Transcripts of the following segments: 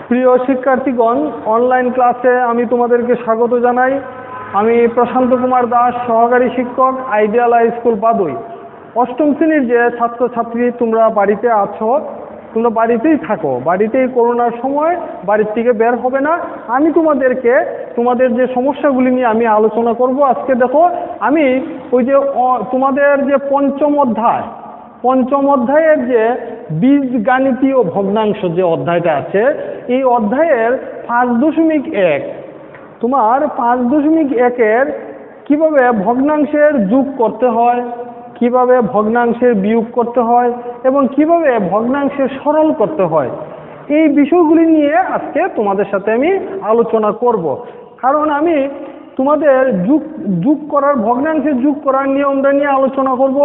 প্রিয় শিক্ষার্থীগণ, অনলাইন ক্লাসে আমি তোমাদেরকে স্বাগত জানাই। আমি প্রশান্ত কুমার দাস, সহকারী শিক্ষক, আইডিয়াল হাই স্কুল বাদুই। অষ্টম শ্রেণীর যে ছাত্রছাত্রী তোমরা বাড়িতে আছো, তোমরা বাড়িতেই থাকো, বাড়িতেই করোনার সময় বাড়ির থেকে বের হবে না। আমি তোমাদেরকে তোমাদের যে সমস্যাগুলি নিয়ে আমি আলোচনা করব। আজকে দেখো, আমি ওই যে তোমাদের যে পঞ্চম অধ্যায়ের যে বীজগাণিতীয় ভগ্নাংশ যে অধ্যায়টা আছে, এই অধ্যায়ের 5.1 তোমার 5.1-এর কিভাবে ভগ্নাংশের যোগ করতে হয়, কিভাবে ভগ্নাংশের বিয়োগ করতে হয় এবং কিভাবে ভগ্নাংশের সরল করতে হয়, এই বিষয়গুলি নিয়ে আজকে তোমাদের সাথে আমি আলোচনা করব। কারণ আমি তোমাদের যোগ করার ভগ্নাংশের যোগ করার নিয়মটা নিয়ে আলোচনা করব,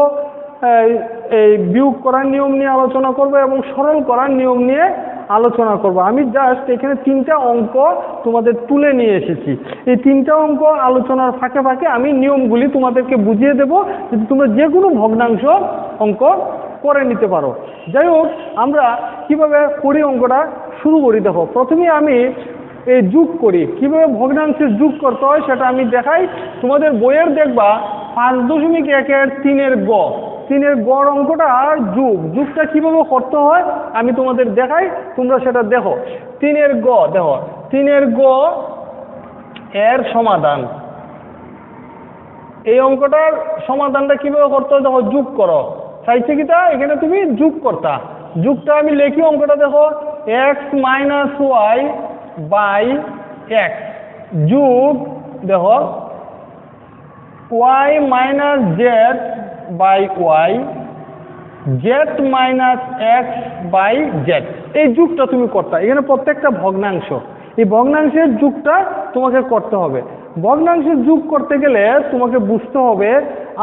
এই বিয়োগ করার নিয়ম নিয়ে আলোচনা করব এবং সরল করার নিয়ম নিয়ে আলোচনা করব। আমি জাস্ট এখানে 3টা অঙ্ক তোমাদের তুলে নিয়ে এসেছি। এই 3টা অঙ্ক আলোচনার ফাঁকে ফাঁকে আমি নিয়মগুলি তোমাদেরকে বুঝিয়ে দেব, যদি তোমরা যে কোনো ভগ্নাংশ অঙ্ক করে নিতে পারো। যাই হোক, আমরা কিভাবে করি অঙ্কটা শুরু করি। দেখো, প্রথমে আমি এই যোগ করি, কিভাবে ভগ্নাংশের যোগ করতে হয় সেটা আমি দেখাই। তোমাদের বইয়ের দেখবা 5.1-এর 3-এর গড় অঙ্কটা আর যোগটা কিভাবে করতে হয় আমি তোমাদের দেখাই, তোমরা সেটা দেখো। 3-এর গ, দেখো 3-এর গ এর সমাধান, এই অঙ্কটার সমাধানটা কিভাবে করতে হয় দেখো, যোগ করো। চাইছে কিটা এখানে তুমি যোগ করতা, যোগটা আমি লিখি। অঙ্কটা দেখো, x - y বাই x যোগ দেখো y - z by y z - x by z, এই যোগটা তুমি করতে। এখানে প্রত্যেকটা ভগ্নাংশ, এই ভগ্নাংশের যোগটা তোমাকে করতে হবে। ভগ্নাংশের যোগ করতে গেলে তোমাকে বুঝতে হবে,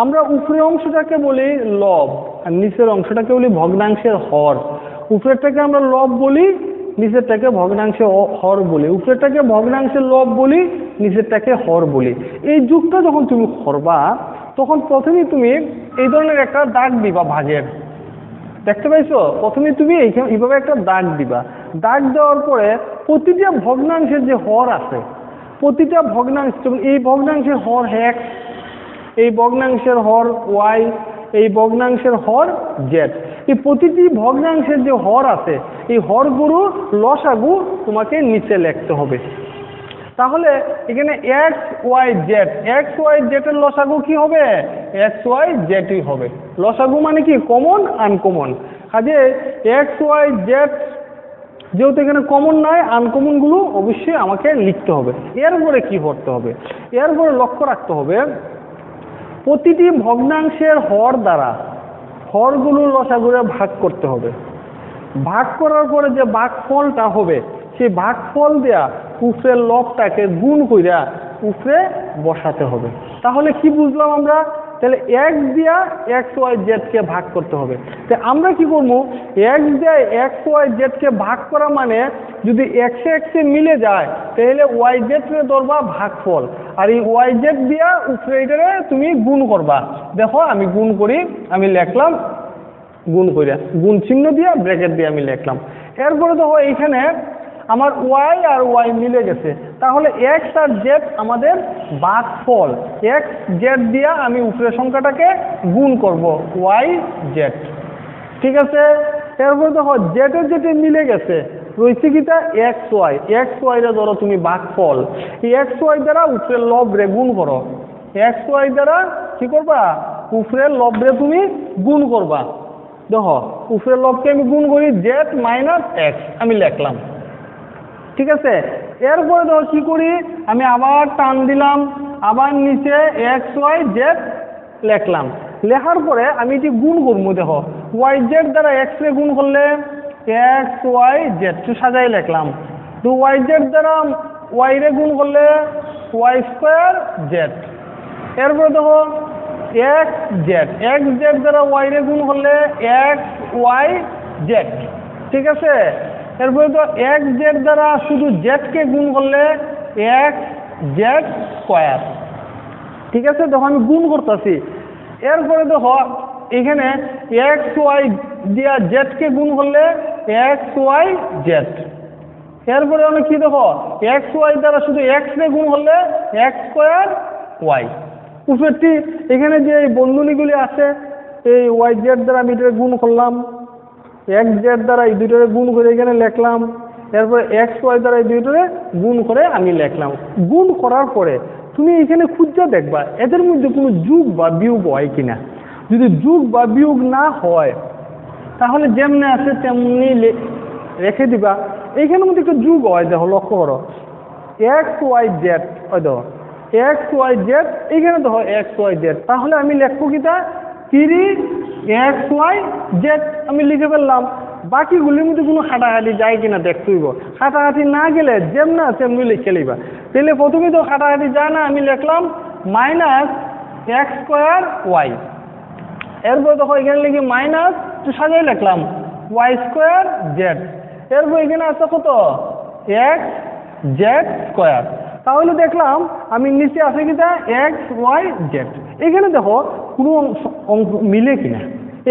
আমরা উপরের অংশটাকে বলি লব আর নিচের অংশটাকে বলি ভগ্নাংশের হর। উপরেরটাকে আমরা লব বলি, নিচেরটাকে ভগ্নাংশে হর বলি। উপরেরটাকে ভগ্নাংশের লব বলি, নিচেরটাকে হর বলি। এই যোগটা যখন তুমি করবা, তখন প্রথমেই তুমি এই ধরনের একটা দাগ দিবা ভাগের, দেখতে পাইছো? প্রথমে তুমি এইভাবে একটা দাগ দিবা। দাগ দেওয়ার পরে প্রতিটা ভগ্নাংশের যে হর আছে, প্রতিটা ভগ্নাংশ, এই ভগ্নাংশের হর x, এই ভগ্নাংশের হর y, এই ভগ্নাংশের হর z, এই প্রতিটি ভগ্নাংশের যে হর আছে, এই হরগুলো লসাগু তোমাকে নিচে লিখতে হবে। তাহলে এখানে x y z এর লসাগু কি হবে? x y z ই হবে। লসাগু মানে কি? Common, uncommon. কাজে x y z যেহেতু এখানে কমন নাই, আনকমন গুলো অবশ্যই আমাকে লিখতে হবে। এরপরে কি করতে হবে? এরপরে লক্ষ্য রাখতে হবে, প্রতিটি ভগ্নাংশের হর দ্বারা হরগুলো লসাগুরে ভাগ করতে হবে। ভাগ করার পরে যে ভাগফলটা হবে, সেই ভাগফল দেয়া উপরের লবটাকে গুণ কইরা উপরে বসাতে হবে। তাহলে কি বুঝলাম আমরা? তাহলে x দিয়া x y z কে ভাগ করতে হবে। তো আমরা কি করবো? x দিয়া x y z কে ভাগ করা মানে, যদি x এ মিলে যায় তাহলে y z রে ধরবা ভাগফল, আর এই y z দিয়া উপরে এটারে তুমি গুণ করবা। দেখো আমি গুণ করি, আমি লিখলাম গুণ কইরা, গুণ চিহ্ন দিয়া ব্র্যাকেট দিয়ে আমি লিখলাম। এরপরে দেখো এইখানে আমার y আর y মিলে গেছে, তাহলে x আর z আমাদের ভাগফল। x z দিয়া আমি উপরের সংখ্যাটাকে গুণ করব, y z, ঠিক আছে? এরপরে দেখো z এর যেটা মিলে গেছে রয়েছে কিটা x y রে ধরো তুমি ভাগফল। এই x y দ্বারা উপরের লব রে গুণ করো, x y দ্বারা কি করবা? উপরের লব রে তুমি গুণ করবা। দেখো উপরের লবকে আমি গুণ করি, z - x আমি লিখলাম, ঠিক আছে? এরপরে দেখো কি করি, আমি আবার টান দিলাম, আবার নিচে x y z লিখলাম। লেখার পরে আমি এটি গুণ করবো। দেখো y z দ্বারা x রে গুণ করলে x y z, একটু সাজাই লিখলাম। তো y z দ্বারা y রে গুণ করলে y স্কয়ার z। এরপরে দেখো x z দ্বারা y রে গুণ করলে x y z, ঠিক আছে? এরপরে তো x z দ্বারা শুধু z কে গুণ করলে x z স্কয়ার, ঠিক আছে? দেখো আমি গুণ করতেছি। এরপরে দেখো এখানে x y দিয়া z কে গুণ করলে x y z, এরপরে অনেক কি দেখো এক্স ওয়াই দ্বারা শুধু এক্স রে গুণ হলে এক্স স্কোয়ার ওয়াই। উপরেরটি এখানে যে এই বন্ধনীগুলি আছে এই ওয়াই জেড দ্বারা আমি এটা গুণ করলাম, এক্স জেড দ্বারা এই দুটোরে গুণ করে এখানে লিখলাম, এরপরে এক্স ওয়াই দ্বারা এই দুটোরে গুণ করে আমি লিখলাম। গুণ করার পরে তুমি এখানে খুঁজে দেখবা এদের মধ্যে কোনো যোগ বা বিয়োগ হয় কিনা। যদি যোগ বা বিয়োগ না হয় তাহলে যেমনি আছে তেমনি রেখে দিবা। এইখানের মধ্যে একটা যোগ হয়, দেখো লক্ষ্য করো এক্স ওয়াই জেড, ওই দেখো এক্স ওয়াই জেড, এইখানে দেখো এক্স ওয়াই জেড, তাহলে আমি লিখবো কিটা 3 এক্স ওয়াই জেড আমি লিখে ফেললাম। বাকিগুলির মধ্যে কোনো হাঁটাহাঁটি যায় কিনা দেখতে হইব, হাঁটাহাঁটি না গেলে যেমনা তেমনি লিখে লিবা। তাহলে প্রথমে তো হাঁটাহাঁটি যায় না, আমি লিখলাম মাইনাস এক্স স্কোয়ার ওয়াই, এরপর দেখো এখানে লিখি মাইনাস সাজাই লিখলাম ওয়াই স্কোয়ার জেড, এরপর এখানে আছে কত এক্স জেড স্কোয়ার। তাহলে দেখলাম আমি নিচে আছে কিনা এক্স ওয়াই জেড। এখানে দেখো কোনো অঙ্ক মিলে কিনা,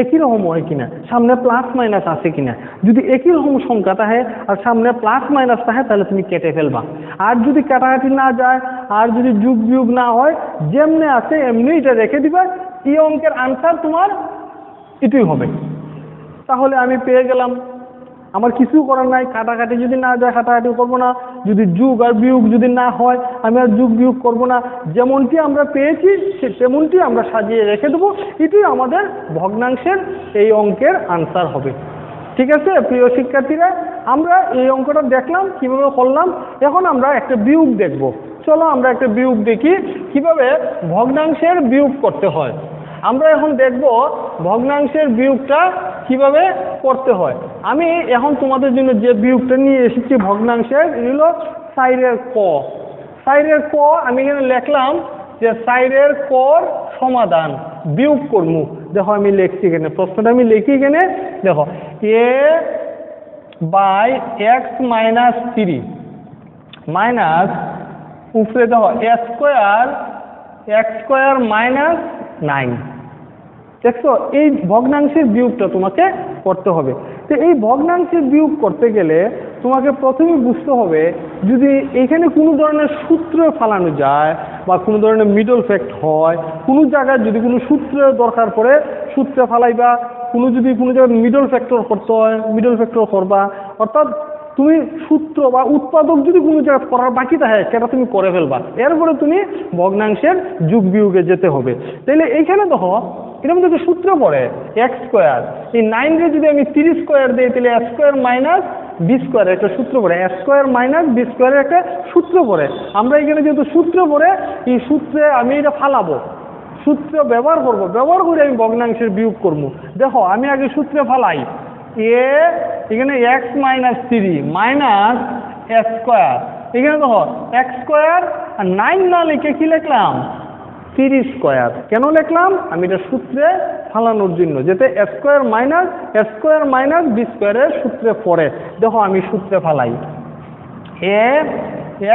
একই রকম হয় কিনা, সামনে প্লাস মাইনাস আছে কিনা। যদি একই রকম সংখ্যা থাকে আর সামনে প্লাস মাইনাস থাকে তাহলে তুমি কেটে ফেলবা। আর যদি কাটাকাটি না যায় আর যদি যোগ বিয়োগ না হয় যেমনি আছে এমনি এটা রেখে দিবা। এই অঙ্কের আনসার তোমার এটাই হবে। তাহলে আমি পেয়ে গেলাম, আমার কিছু করার নাই। কাটাকাটি যদি না যায় কাটাকাটি করবো না, যদি যোগ আর বিয়োগ যদি না হয় আমি আর যোগ বিয়োগ করবো না। যেমনটি আমরা পেয়েছি তেমনটি আমরা সাজিয়ে রেখে দেবো। এটাই আমাদের ভগ্নাংশের এই অঙ্কের আনসার হবে। ঠিক আছে প্রিয় শিক্ষার্থীরা, আমরা এই অঙ্কটা দেখলাম কিভাবে করলাম। এখন আমরা একটা বিয়োগ দেখব। চলো আমরা একটা বিয়োগ দেখি কিভাবে ভগ্নাংশের বিয়োগ করতে হয়। আমরা এখন দেখব ভগ্নাংশের বিয়োগটা কিভাবে করতে হয়। আমি এখন তোমাদের জন্য যে বিয়োগটা নিয়ে এসেছি ভগ্নাংশের হলো সাইরের ক। সাইরের ক আমি এখানে লিখলাম যে সাইরের কর সমাধান বিয়োগ করমু। দেখো আমি লিখছি এখানে, প্রশ্নটা আমি লিখি এখানে দেখো এ বাই এক্স মাইনাস 3 মাইনাস উপরে দেখো এ স্কোয়ার এক্স স্কোয়ার মাইনাস 9। দেখছো এই ভগ্নাংশের বিয়োগটা তোমাকে করতে হবে। তো এই ভগ্নাংশের বিয়োগ করতে গেলে তোমাকে প্রথমে বুঝতে হবে যদি এখানে কোনো ধরনের সূত্র ফালানো যায় বা কোনো ধরনের মিডল ফ্যাক্ট হয়, কোনো জায়গায় যদি কোনো সূত্রের দরকার পড়ে সূত্রে ফালাইবা, যদি কোনো জায়গায় মিডল ফ্যাক্টর করতে হয় মিডল ফ্যাক্টর করবা। অর্থাৎ তুমি সূত্র বা উৎপাদক যদি কোনো জায়গায় করার বাকি থাকে সেটা তুমি করে ফেলবা, এরপরে তুমি ভগ্নাংশের যোগ বিয়োগে যেতে হবে। তাইলে এইখানে দেখো এটার মধ্যে একটা সূত্র পড়ে এক্স স্কোয়ার, এই 9 রে যদি আমি 3 স্কোয়ার দিই তাহলে x square minus b square একটা সূত্র পড়ে, এক্স স্কোয়ার মাইনাস বি স্কোয়ারের একটা সূত্র পড়ে। আমরা এখানে যেহেতু সূত্র পড়ে এই সূত্রে আমি এটা ফালাবো, সূত্র ব্যবহার করব, ব্যবহার করে আমি ভগ্নাংশের বিয়োগ করবো। দেখো আমি আগে সূত্রে ফালাই এ এখানে x minus 3 minus x square, এখানে দেখো এক্স স্কোয়ার আর 9 না লিখে কি লিখলাম 3 স্কোয়ার। কেন লিখলাম আমি এটা সূত্রে ফালানোর জন্য, যাতে এক্স স্কোয়ার মাইনাস বি স্কোয়ারের সূত্রে পড়ে। দেখো আমি সূত্রে ফালাই এ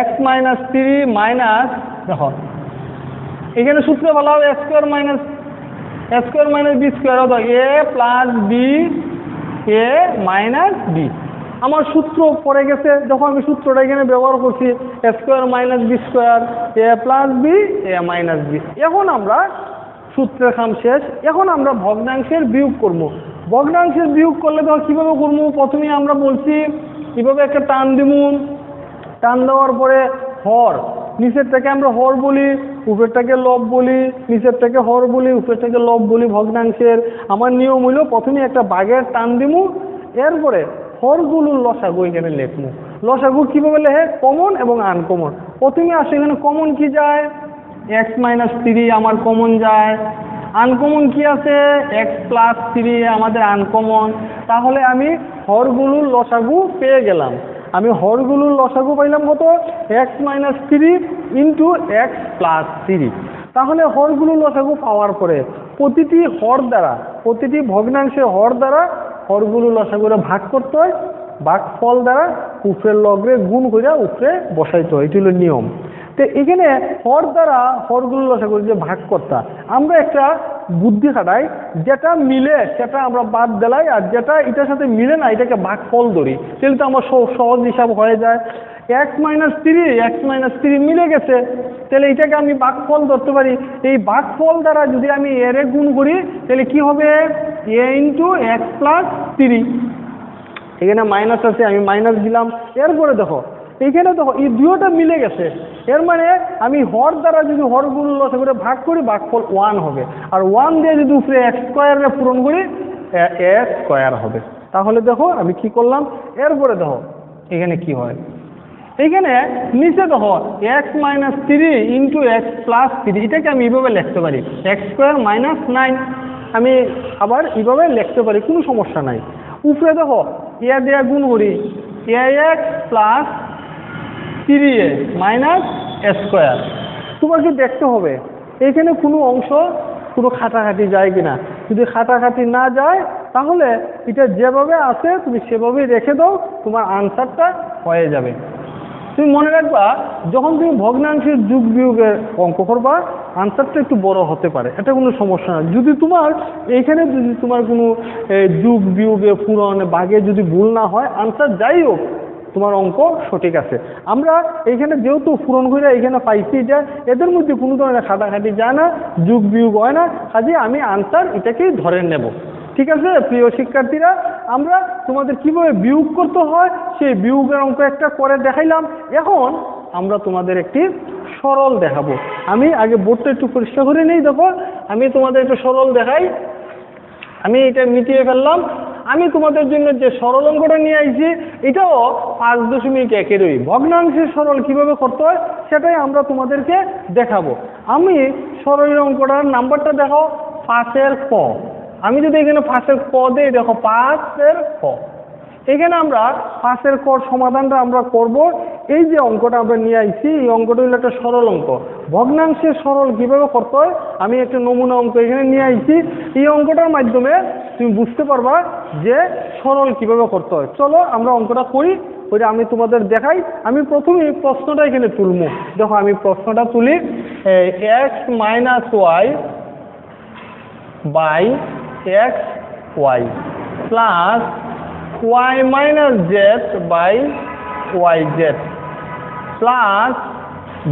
এক্স মাইনাস 3 মাইনাস, দেখো এখানে সূত্রে ফালাও x square minus b square হতো a plus b a minus b. আমার সূত্র পড়ে গেছে, যখন আমি সূত্রটা এখানে ব্যবহার করছি এ square minus b square A plus b a minus B. এখন আমরা সূত্রের কাম শেষ, এখন আমরা ভগ্নাংশের বিয়োগ করবো। ভগ্নাংশের বিয়োগ করলে তো কীভাবে করবো, প্রথমেই আমরা বলছি কীভাবে একটা টান দিব, টান দেওয়ার পরে হর, নিচের থেকে আমরা হর বলি, উপরেরটাকে লব বলি, নিচের থেকে হর বলি, উপরের থেকে লব বলি ভগ্নাংশের। আমার নিয়ম হইল প্রথমে একটা বাঘের টান দিমু, এরপরে হরগুলোর লসাগু এখানে লেখমু। লসাগু কীভাবে লেখে, কমন এবং আনকমন। প্রথমে আসে এখানে কমন কি যায় এক্স মাইনাস 3 আমার কমন যায়, আনকমন কি আছে এক্স প্লাস 3 আমাদের আনকমন। তাহলে আমি হরগুলোর লসাগু পেয়ে গেলাম। আমি হরগুলোর লসাগু পাইলাম কত x minus 3 into x plus 3। তাহলে হরগুলোর লসাগু পাওয়ার পরে প্রতিটি হর দ্বারা, প্রতিটি ভগ্নাংশের হর দ্বারা হরগুলোর লসাগুরা ভাগ করতে হয়, ভাগফল দ্বারা উপরের লগ্রে গুণ করে উপরে বসাইতে হয়, এটি হলো নিয়ম। তো এখানে হর দ্বারা হরগুলোর লসাগু যে ভাগ করতা, আমরা একটা বুদ্ধি খাটাই, যেটা মিলে সেটা আমরা বাদ দিলাই, আর যেটা এটার সাথে মিলে না এটাকে ভাগফল ধরি, তাহলে তো আমার সহজ হিসাব হয়ে যায়। x-3 মিলে গেছে, তাহলে এটাকে আমি ভাগফল ধরতে পারি। এই ভাগফল দ্বারা যদি আমি এর গুণ করি তাহলে কি হবে, a × x+3। এখানে মাইনাস আছে, আমি মাইনাস দিলাম। এরপরে দেখো এইখানে দেখো এই দুটোটা মিলে গেছে, এর মানে আমি হর দ্বারা যদি হরগুলো লসা করে ভাগ করি ভাগফল 1 হবে, আর 1 দিয়ে যদি উপরে x² পূরণ করি a² হবে। তাহলে দেখো আমি কি করলাম, এরপরে দেখো এখানে কি হয়, এইখানে নিচে দেখো x-3 × x+3, এটাকে আমি এইভাবে লিখতে পারি x² - 9। আমি আবার এইভাবে লিখতে পারি, কোনো সমস্যা নাই। উপরে দেখো a দিয়ে গুণ করি, ax + 3a - a²। তোমাকে দেখতে হবে এইখানে কোনো অংশ কোনো খাটাখাটি যায় কিনা। যদি খাটাখাটি না যায় তাহলে এটা যেভাবে আছে তুমি সেভাবেই রেখে দাও, তোমার আনসারটা হয়ে যাবে। তুমি মনে রাখবা যখন তুমি ভগ্নাংশের যোগ বিয়োগের অঙ্ক করবা আনসারটা একটু বড় হতে পারে, এটা কোনো সমস্যা না। যদি তোমার এইখানে যদি তোমার কোনো যোগ বিয়োগে পূরণ ভাগে যদি ভুল না হয়, আনসার যাই হোক তোমার অঙ্ক সঠিক আছে। আমরা এইখানে যেহেতু পূরণ করে এইখানে পাইছি যে এদের মধ্যে কোনো ধরনের খাটাখাটি যায় না, যোগ বিয়োগ হয় না, কাজে আমি আনসার এটাকেই ধরে নেব। ঠিক আছে প্রিয় শিক্ষার্থীরা, আমরা তোমাদের কিভাবে বিয়োগ করতে হয় সেই বিয়োগের অঙ্ক একটা করে দেখাইলাম। এখন আমরা তোমাদের একটি সরল দেখাবো। আমি আগে বোর্ডটা একটু পরিষ্কার করে নেই। দেখো আমি তোমাদের একটু সরল দেখাই। আমি এটা মিটিয়ে ফেললাম। আমি তোমাদের জন্য যে সরল অঙ্কটা নিয়ে আইছি এটাও 5.1-এরই ভগ্নাংশের সরল কিভাবে করতে হয় সেটাই আমরা তোমাদেরকে দেখাবো। আমি সরল অঙ্কটার নাম্বারটা দেখো 5-এর ক। আমি যদি এখানে 5-এর ক দিই, দেখো 5-এর ক। এখানে আমরা 5-এর ক সমাধানটা আমরা করব। এই যে অঙ্কটা আমরা নিয়ে আইছি এই অঙ্কটা হলো একটা সরল অঙ্ক। ভগ্নাংশের সরল কিভাবে করতে হয় আমি একটা নমুনা অঙ্ক এখানে নিয়ে আইছি। এই অঙ্কটার মাধ্যমে তুমি বুঝতে পারবা যে সরল কিভাবে করতে হয়। চলো আমরা অঙ্কটা করি, ওইটা আমি তোমাদের দেখাই। আমি প্রথমে প্রশ্নটা এখানে তুলবো। দেখো আমি প্রশ্নটা তুলি, x - y by xy plus y - z by yz plus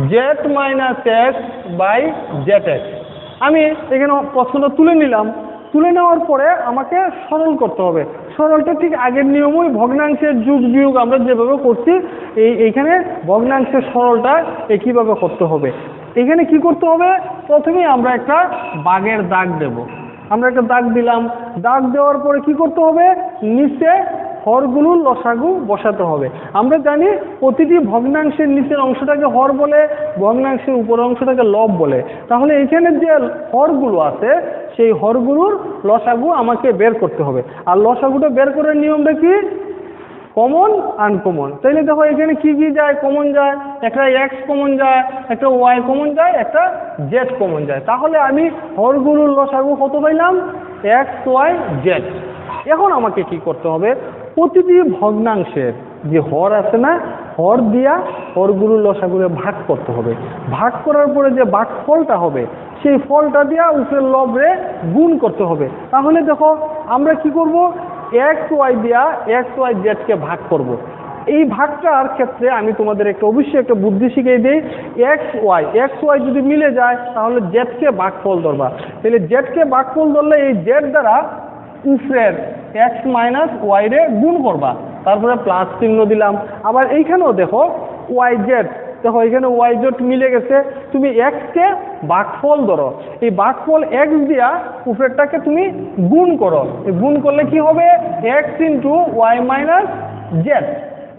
z - x by zx। আমি এখানে প্রশ্নটা তুলে নিলাম। তুলে নেওয়ার পরে আমাকে সরল করতে হবে। সরলটা ঠিক আগের নিয়মই, ভগ্নাংশের যোগ বিয়োগ আমরা যেভাবে করছি এইখানে ভগ্নাংশের সরলটা একইভাবে করতে হবে। এখানে কি করতে হবে, প্রথমেই আমরা একটা বাগের দাগ দেব। আমরা একটা দাগ দিলাম। দাগ দেওয়ার পরে কি করতে হবে, নিচে হরগুলোর লসাগু বসাতে হবে। আমরা জানি প্রতিটি ভগ্নাংশের নিচের অংশটাকে হর বলে, ভগ্নাংশের উপরের অংশটাকে লব বলে। তাহলে এইখানে যে হরগুলো আছে সেই হরগুলোর লসাগু আমাকে বের করতে হবে। আর লসাগুটা বের করার নিয়মটা কি, কমন আনকমন। তাইলে দেখো এখানে কি কি যায়, কমন যায়, একটা এক্স কমন যায়, একটা ওয়াই কমন যায়, একটা জেড কমন যায়। তাহলে আমি হরগুলোর লসাগু কত পাইলাম, এক্স ওয়াই জেড। এখন আমাকে কি করতে হবে, প্রতিটি ভগ্নাংশের যে হর আছে না, হর দিয়া হরগুলোর লসাগুরে ভাগ করতে হবে। ভাগ করার পরে যে ভাগফলটা হবে সেই ফলটা দিয়া উপরের লবরে গুণ করতে হবে। তাহলে দেখো আমরা কি করব, এক্স ওয়াই দিয়া এক্স ওয়াই জেডকে ভাগ করব। এই ভাগটার ক্ষেত্রে আমি তোমাদের অবশ্যই একটা বুদ্ধি শিখিয়ে দিই। এক্স ওয়াই যদি মিলে যায় তাহলে জেডকে ভাগফল ধরবা। তাহলে জেডকে ভাগফল ধরলে এই জেড দ্বারা উপরের এক্স মাইনাস ওয়াই রে গুণ করবা, তারপরে প্লাস চিহ্ন দিলাম। আবার এইখানেও দেখো ওয়াই জেড, দেখো এখানে ওয়াই জেড মিলে গেছে। তুমি এক্সকে ভাগফল ধরো, এই ভাগফল এক্স দিয়া উপরেরটাকে তুমি গুণ করো। গুণ করলে কি হবে, x into y minus z.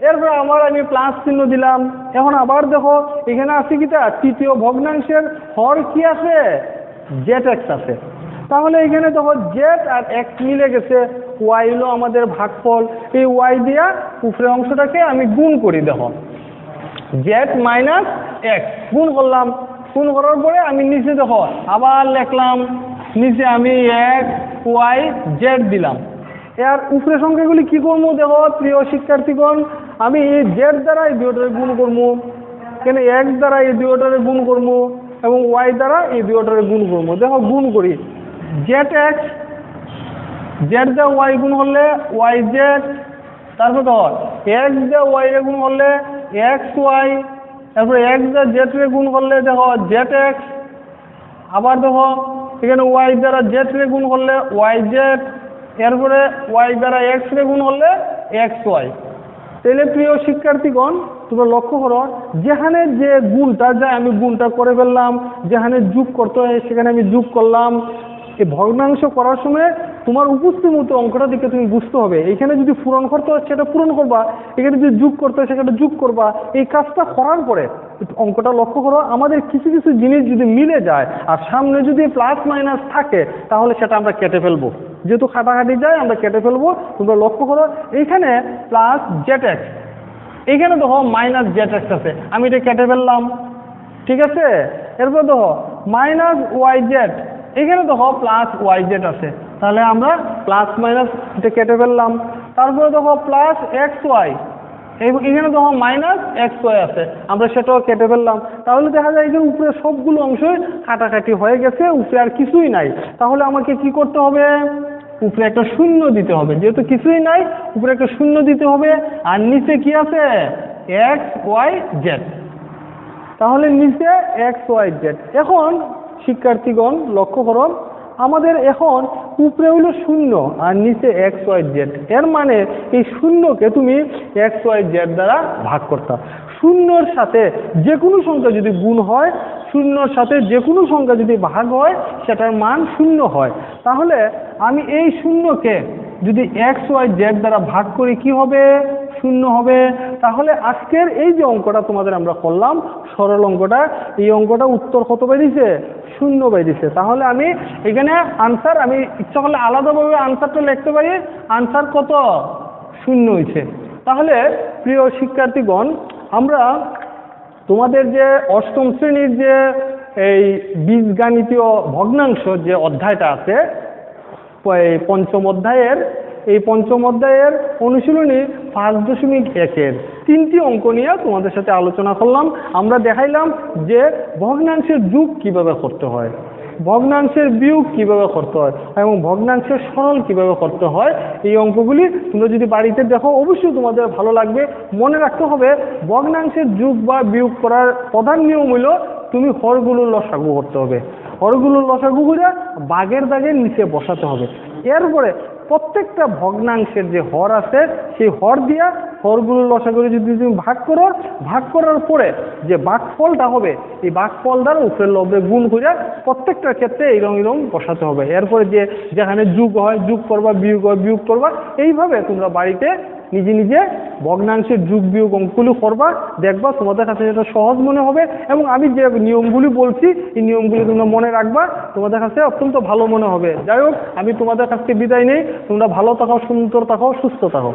এরপর আমি প্লাস চিহ্ন দিলাম। এখন আবার দেখো এখানে আছে কিটা, তৃতীয় ভগ্নাংশের হর কি আছে, জেড এক্স আছে। তাহলে এখানে দেখো জেড আর এক্স মিলে গেছে, ওয়াই হলো আমাদের ভাগফল। এই ওয়াই দিয়া উপরের অংশটাকে আমি গুণ করি। দেখো জেড মাইনাস এক্স গুণ করলাম। গুণ করার পরে আমি নিচে দেখো আবার লিখলাম, নিচে আমি এক্স ওয়াই জেড দিলাম। এর উপরের সংখ্যাগুলি কি করবো, দেখো প্রিয় শিক্ষার্থীগণ, আমি এই জেড দ্বারা এই দুটোরে গুণ করবো, কেন এক্স দ্বারা এই দুটোরে গুণ করবো এবং ওয়াই দ্বারা এই দুটোরে গুণ করবো। দেখো গুণ করি, জেড এক্স, জেড দিয়ে ওয়াই গুণ হলে ওয়াই জেড, তারপর ধর এক্স দিয়ে ওয়াই রে গুণ করলে এক্স ওয়াই, তারপরে এক্স দিয়ে জেড রে গুণ করলে দেখো জেড এক্স, আবার দেখো এখানে ওয়াই দ্বারা জেড রে গুণ করলে ওয়াই জেড, এরপরে ওয়াই দ্বারা এক্স রে গুণ করলে এক্স ওয়াই। তাহলে প্রিয় শিক্ষার্থীগণ তোমরা লক্ষ্য করো, যেখানে যে গুণটা যায় আমি গুণটা করে ফেললাম, যেখানে যোগ করতে হয় সেখানে আমি যোগ করলাম। এই ভগ্নাংশ করার সময় তোমার উপস্থিত মতো অঙ্কটা দিকে তুমি বুঝতে হবে, এখানে যদি পূরণ করতে হয় সেটা পূরণ করবা, এখানে যদি যোগ করতে হয় সেখানে যোগ করবা। এই কাজটা করার পরে অঙ্কটা লক্ষ্য করো, আমাদের কিছু কিছু জিনিস যদি মিলে যায় আর সামনে যদি প্লাস মাইনাস থাকে তাহলে সেটা আমরা কেটে ফেলবো, যেহেতু খাটাখাটি যায় আমরা কেটে ফেলবো। তোমরা লক্ষ্য করো এইখানে প্লাস জেড এক্স, এইখানে দেখো মাইনাস জেড এক্স আছে, আমি এটা কেটে ফেললাম, ঠিক আছে। এরপর দেখো মাইনাস ওয়াই জেড, এখানে দেখো প্লাস ওয়াই জেড আছে, তাহলে আমরা প্লাস মাইনাস এটা কেটে ফেললাম। তারপরে দেখো প্লাস এক্স ওয়াই, এখানে দেখো মাইনাস এক্স ওয়াই আছে, আমরা সেটাও কেটে ফেললাম। তাহলে দেখা যায় যে উপরে সবগুলো অংশই কাটাকাটি হয়ে গেছে, উপরে আর কিছুই নাই। তাহলে আমাকে কি করতে হবে, উপরে একটা শূন্য দিতে হবে, যেহেতু কিছুই নাই উপরে একটা শূন্য দিতে হবে। আর নিচে কি আছে, এক্স ওয়াই জেড, তাহলে নিচে এক্স ওয়াই জেড। এখন শিক্ষার্থীগণ লক্ষ্য করো, আমাদের এখন উপরে হইল শূন্য আর নিচে এক্স ওয়াই জেড, এর মানে এই শূন্যকে তুমি এক্স ওয়াই জেড দ্বারা ভাগ করতে। শূন্যর সাথে যে কোনো সংখ্যা যদি গুণ হয়, শূন্যর সাথে যে কোনো সংখ্যা যদি ভাগ হয় সেটার মান শূন্য হয়। তাহলে আমি এই শূন্যকে যদি এক্স ওয়াই জেড দ্বারা ভাগ করি কি হবে, শূন্য হবে। তাহলে আজকের এই যে অঙ্কটা তোমাদের আমরা করলাম সরল অঙ্কটা, এই অঙ্কটা উত্তর কত বেরিয়েছে, শূন্য বেরিয়েছে। তাহলে আমি এখানে আনসার, আমি ইচ্ছা করলে আলাদাভাবে আনসারটা লিখতে পারি, আনসার কত, শূন্য হয়েছে। তাহলে প্রিয় শিক্ষার্থীগণ, আমরা তোমাদের যে অষ্টম শ্রেণীর যে এই বীজগাণিতীয় ভগ্নাংশ যে অধ্যায়টা আছে, পঞ্চম অধ্যায়ের, এই পঞ্চম অধ্যায়ের অনুশীলনী 5.1-এর 3টি অঙ্ক নিয়ে তোমাদের সাথে আলোচনা করলাম। আমরা দেখাইলাম যে ভগ্নাংশের যোগ কিভাবে করতে হয়, ভগ্নাংশের বিয়োগ কিভাবে করতে হয় এবং ভগ্নাংশের সরল কিভাবে করতে হয়। এই অঙ্কগুলি তোমরা যদি বাড়িতে দেখো অবশ্যই তোমাদের ভালো লাগবে। মনে রাখতে হবে ভগ্নাংশের যোগ বা বিয়োগ করার প্রধান নিয়ম হলো তুমি হরগুলোর লসাগু করতে হবে, হরগুলোর লসাগু করে বাগের দাগের নিচে বসাতে হবে। এরপরে প্রত্যেকটা ভগ্নাংশের যে হর আছে সেই হর দিয়া হরগুলোর লসাগু যদি তুমি ভাগ করো, ভাগ করার পরে যে ভাগফলটা হবে এই ভাগফল দ্বারা উপরের লবে গুণ করে প্রত্যেকটা ক্ষেত্রে এইরকম বসাতে হবে। এরপরে যে যেখানে যোগ হয় যোগ করবা, বিয়োগ হয় বিয়োগ করবা। এইভাবে তোমরা বাড়িতে নিজে নিজে ভগ্নাংশের যোগ বিয়োগ অঙ্কগুলো করবা, দেখবা তোমাদের কাছে যেটা সহজ মনে হবে এবং আমি যে নিয়মগুলি বলছি এই নিয়মগুলি তোমরা মনে রাখবা, তোমাদের কাছে অত্যন্ত ভালো মনে হবে। যাই হোক, আমি তোমাদের কাছে বিদায় নেই, তোমরা ভালো থাকো, সুন্দর থাকো, সুস্থ থাকো।